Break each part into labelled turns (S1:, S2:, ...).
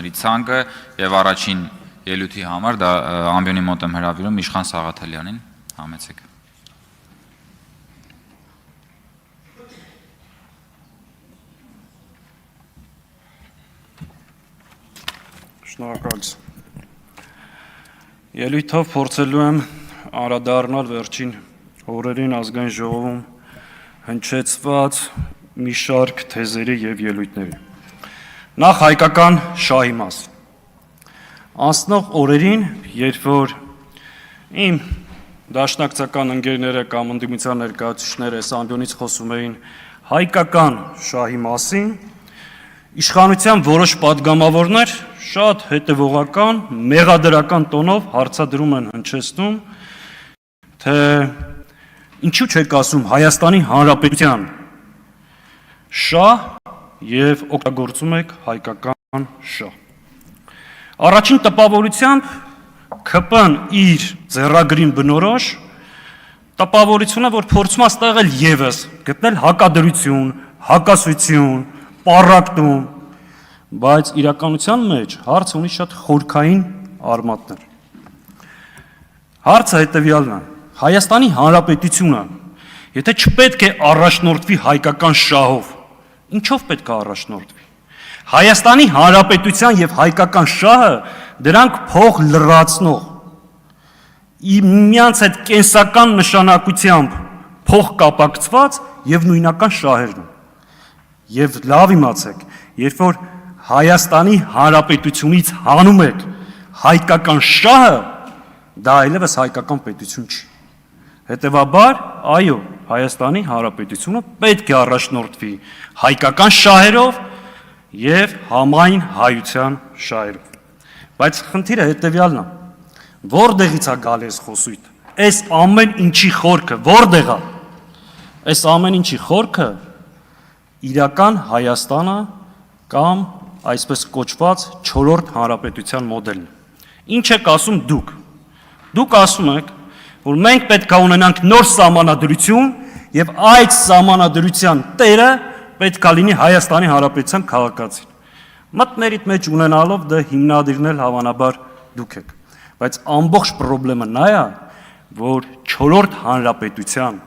S1: խոսողների ցանկը եւ առաջին ելույթի համար դա ամբիոնի մոտ եմ հրավիրում Իշխան Սաղաթելյանին, համեցեք։
S2: Շնորհակալություն։ Ելույթով փորձելու եմ անդրադառնալ վերջին օրերին ազգային ժողովում հնչեցված մի շարք թեզերի եւ ելույթների։ Նախ հայկական շահի մասին։ Անցնող օրերին, երբ որ իմ դաշնակցական ընկերները կամ ընդդիմության ներկայացուցիչները այս ամբիոնից խոսում էին հայկական շահի մասին, իշխանության որոշ падգամավորներ շատ հետևողական, մեղադրական տոնով հարցադրում են հնչեցնում, թե ինչու չեք ասում Հայաստանի Հանրապետության շահ եւ օգտագործում եք հայկական շահ։ Առաջին տպավորությամբ ԿՊ-ն իր ձեռագրին բնորոշ տպավորությունը, որ փորձում է ստեղել եւս գտնել հակադրություն, հակասություն, պառակտում, բայց իրականության մեջ հարցը ունի շատ խորքային արմատներ։ Հարցը հետևյալն է. Հայաստանի Հանրապետությունը, եթե չպետք է առաջնորդվի հայկական շահով, ինչով պետք է առաջնորդվի։ Հայաստանի Հանրապետության եւ հայկական շահը դրանք փող լրացնող, միմյանց հետ կենսական նշանակությամբ փող կապակցված եւ նույնական շահերն են։ Եվ լավ իմացեք, երբ որ Հայաստանի Հանրապետությունից հանում եք հայկական շահը, դա այլևս հայկական պետություն չի։ Հետևաբար, այո, Հայաստանի Հանրապետությունը պետք է առաջնորդվի հայկական շահերով եւ համայն հայության շահերով։ Բայց խնդիրը հետևյալն է. որտեղից է գալիս խոսույթը։ Այս ամեն ինչի խորքը որտեղ է։ Այս ամեն ինչի խորքը իրական Հայաստանը կամ այսպես կոչված 4-րդ հանրապետության մոդելն է։ Ինչ եք ասում դուք։ Դուք ասում եք, որ մենք պետք է ունենանք նոր սահմանադրություն եւ այդ սահմանադրության տերը պետք է լինի Հայաստանի Հանրապետության քաղաքացին։ Մտներիդ մեջ ունենալով դա հիմնադիրնել հավանաբար դուք եք, բայց ամբողջ խնդրը նա է, որ 4-րդ հանրապետության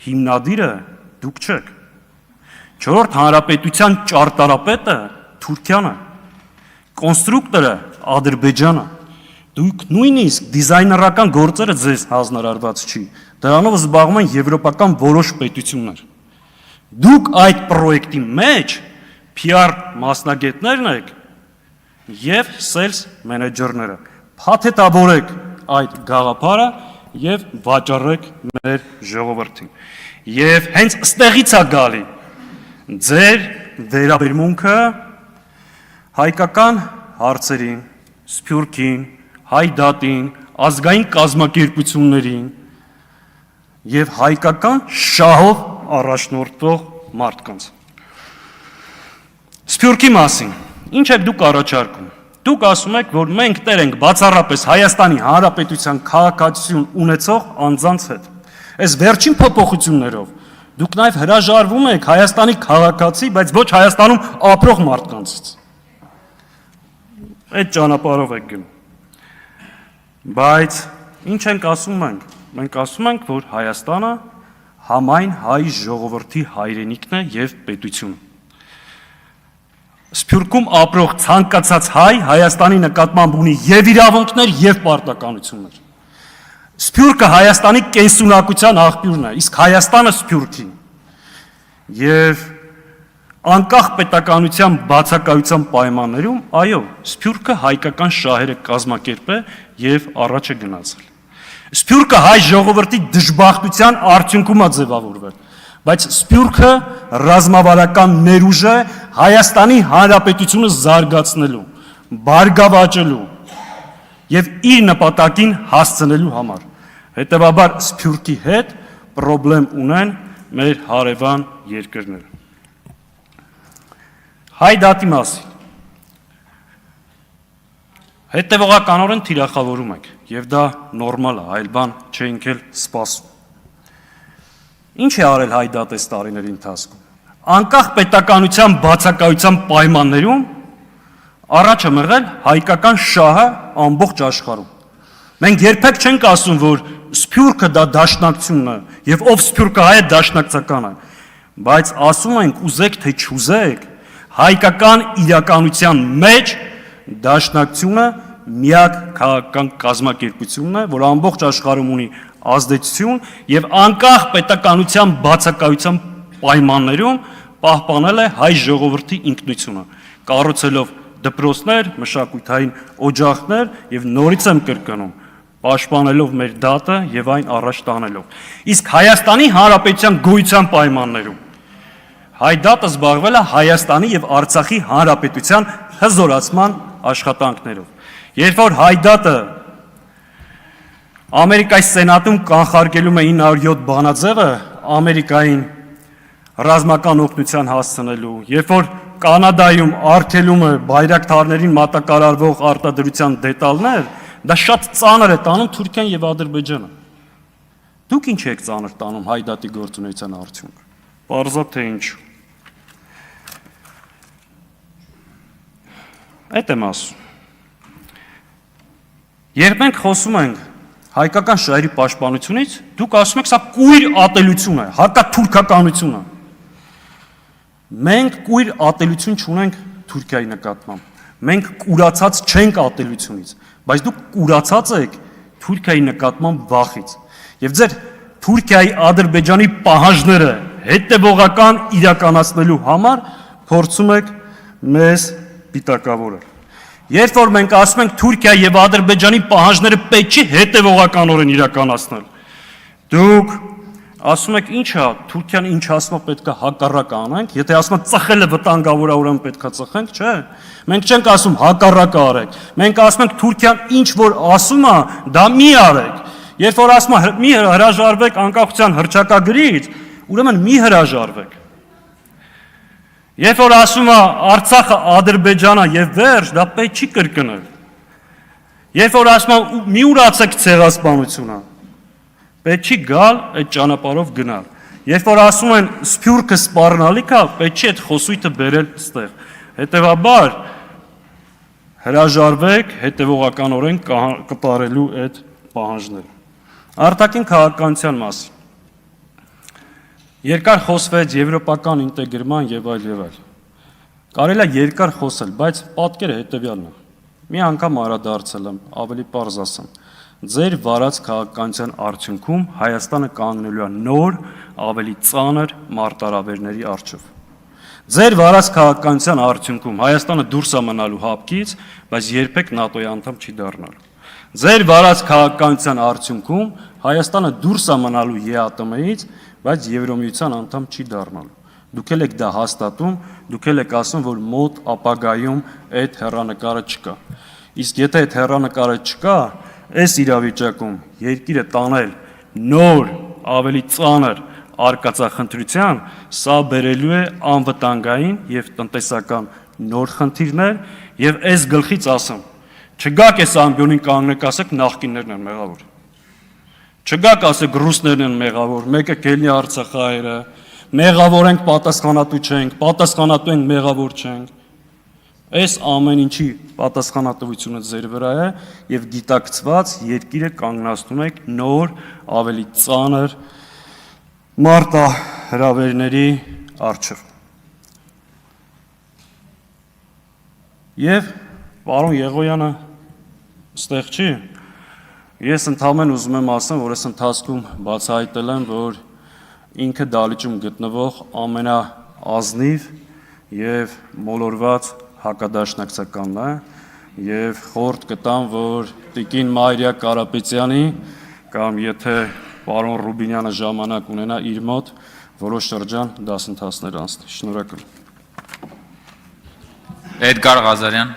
S2: հիմնադիրը դուք չեք։ 4-րդ հանրապետության ճարտարապետը Թուրքիան է, կոնստրուկտորը Ադրբեջանը։ Դուք նույնիսկ դիզայներական գործերը ձեզ հանձնարարված չի։ Դրանով զբաղվում են եվրոպական որոշ պետություններ։ Դուք այդ պրոյեկտի մեջ PR մասնագետներն եք եւ sales մենեջերները։ Փաթեթավորեք այդ գաղափարը եւ վաճառեք մեր ժողովրդին։ Եվ հենց ստեղից է գալի ձեր վերաբերմունքը հայկական հարցերին, Սփյուռքին, հայ դատին, ազգային կազմակերպություններին եւ հայկական շահով առաջնորդվող մարդկանց։ Սփյուռքի մասին ինչ եք դուք առաջարկում։ Դուք ասում եք, որ մենք տեր ենք բացառապես Հայաստանի Հանրապետության քաղաքացիություն ունեցող անձանց հետ։ Այս վերջին փոփոխություններով դուք նաև հրաժարվում եք Հայաստանի քաղաքացի, բայց ոչ Հայաստանում ապրող մարդկանցից։ Այդ ճանապարհով եք գնում։ Բայց ինչ ենք ասում մենք։ Մենք ասում ենք, որ Հայաստանը համայն հայ ժողովրդի հայրենիքն է եւ պետությունը։ Սփյուռքում ապրող ցանկացած հայ Հայաստանի նկատմամբ ունի եւ իրավունքներ եւ պարտականություններ։ Սփյուռքը Հայաստանի կենսունակության աղբյուրն է, իսկ Հայաստանը Սփյուռքին։ Եվ անկախ պետականության բացակայության պայմաններում, այո, Սփյուռքը հայկական շահերը կազմակերպել եւ առաջ է գնացել։ Սփյուռքը հայ ժողովրդի դժբախտության արդյունքում է ձևավորվել, բայց Սփյուռքը ռազմավարական ներուժ է Հայաստանի Հանրապետությունը զարգացնելու, բարգավաճելու եւ իր նպատակին հասցնելու համար։ Հետևաբար Սփյուռքի հետ խնդրեմ ունեն մեր հարևան երկրները։ Հայ դատի մասին։ Հետևողականորեն թիրախավորում եք, եւ դա նորմալ է, այլ բան չենք էլ սպասում։ Ինչ է արել հայ դատը այս տարիների ընթացքում։ Անկախ պետականության բացակայության պայմաններում առաջ է մղել հայկական շահը ամբողջ աշխարհում։ Մենք երբեք չենք ասում, որ Սփյուռքը դա դաշնակցությունն է, եւ ով Սփյուռքը հայ է դաշնակցական է, բայց ասում ենք ուզեք թե չուզեք, հայկական իրականության մեջ դաշնակցությունը միակ քաղաքական կազմակերպությունն է, որ ամբողջ աշխարհում ունի ազդեցություն եւ անկախ պետականության բացակայության պայմաններում պահպանել է հայ ժողովրդի ինքնությունը, կառուցելով դպրոցներ, մշակութային օջախներ եւ նորից եմ կրկնում, պաշտպանելով մեր դատը եւ այն առաջ տանելով։ Իսկ Հայաստանի Հանրապետության գոյության պայմաններում հայ դատը զբաղվել է Հայաստանի եւ Արցախի Հանրապետության հզորացման աշխատանքներով։ Երբ որ հայ դատը Ամերիկայի Սենատում կանխարգելում է 907 բանաձևը Ամերիկային ռազմական օգնության հասցնելու, երբ որ Կանադայում արգելում է բայրակթարներին մատակարարվող արտադրության դետալներ, դա շատ ծանր է տանում Թուրքիան եւ Ադրբեջանը։ Դուք ինչ եք ծանր տանում հայ դատի գործունեության արդյունքը։ Պարզա թե ինչ։ Այդ եմ ասում։ Երբ մենք խոսում ենք հայկական շահերի պաշտպանությունից, դուք ասում եք, սա կույր ատելություն է, հակաթուրքականություն է։ Մենք կույր ատելություն չունենք Թուրքիայի նկատմամբ։ Մենք կուրացած չենք ատելությունից, բայց դուք կուրացած եք Թուրքիայի նկատմամբ վախից։ Եվ ձեր Թուրքիայի Ադրբեջանի պահանջները հետևողական իրականացնելու համար փորձում եք մեզ պիտակավորել։ Երբ որ մենք ասում ենք Թուրքիայի եւ Ադրբեջանի պահանջները պետք չի հետևողականորեն իրականացնել, դուք ասում եք ինչա, Թուրքիան ինչ ասում է պետք է հակառակ անենք, եթե ասում է ծխելը վտանգավոր է, ուրեմն պետք է ծխենք, չէ։ Մենք չենք ասում հակառակը արեք։ Մենք ասում ենք Թուրքիան ինչ որ ասում է, դա մի արեք։ Երբ որ ասում է մի հրաժարվեք անկախության հռչակագրից, ուրեմն մի հրաժարվեք։ Երբ որ ասում է Արցախը Ադրբեջանա եւ վերջ, դա պետք չի կրկնել։ Երբ որ ասում է մի ուրացեք ցեղասպանությունը, պետք չի գալ այդ ճանապարհով գնալ։ Երբ որ ասում են Սփյուռքը սպառնալիք է, պետք չի այդ խոսույթը բերել ստեղ։ Հետևաբար հրաժարվեք հետևողականորեն կատարելու այդ պահանջները։ Արտաքին քաղաքականության մասին։ Երկար խոսվեց եվրոպական ինտեգրման եւ այլ։ Կարելի է երկար խոսել, բայց պատկերը հետեւյալն է։ Մի անգամ անդրադարձել եմ, ավելի պարզ ասեմ։ Ձեր վարած քաղաքականության արդյունքում Հայաստանը կանգնելու է նոր, ավելի ծանր մարտահրավերների առջև։ Ձեր վարած քաղաքականության արդյունքում Հայաստանը դուրս է մնալու հապկից, բայց երբեք ՆԱՏՕ-ի անդամ չի դառնալու։ Ձեր վարած քաղաքականության արդյունքում Հայաստանը դուրս է մնալու ԵԱՏՄ-ից, բայց Եվրոմիության անդամ չի դառնալու։ Դուք եք դա հաստատում, դուք եք ասում, որ մոտ ապագայում այդ հեռանկարը չկա։ Իսկ եթե այդ հեռանկարը չկա, այս իրավիճակում երկիրը տանել նոր, ավելի ծանր արկածախնդրության, սա բերելու է անվտանգային եւ տնտեսական նոր խնդիրներ եւ այս գլխից ասեմ, չգաք այս ամբյոնին կանգնեք, ասեք նախկիններն են մեղավոր։ Չգաք ասեք ռուսներն են մեղավոր, մեկը կելնի արցախահայերը, մեղավոր ենք, պատասխանատու չենք, պատասխանատու ենք, մեղավոր չենք։ Այս ամեն ինչի պատասխանատվությունը ձեր վրա է եւ գիտակցված երկիրը կանգնացնում եք նոր, ավելի ծանր մարտահրավերների առջև։ Եվ պարոն Եղոյանը ստեղ չի։ Ես ընդհանրապես ուզում եմ ասեմ, որ այս ընթացքում բացահայտել եմ, որ ինքը դալիճում գտնվող ամենաազնիվ եւ մոլորված հակադաշնակցականն է եւ խորտ կտամ, որ տիկին Մարիա Կարապետյանի կամ եթե պարոն Ռուբինյանը ժամանակ ունենա իր մոտ որոշ շրջան դասընթացներ անցնի։ Շնորհակալ եմ։
S1: Էդգար Ղազարյան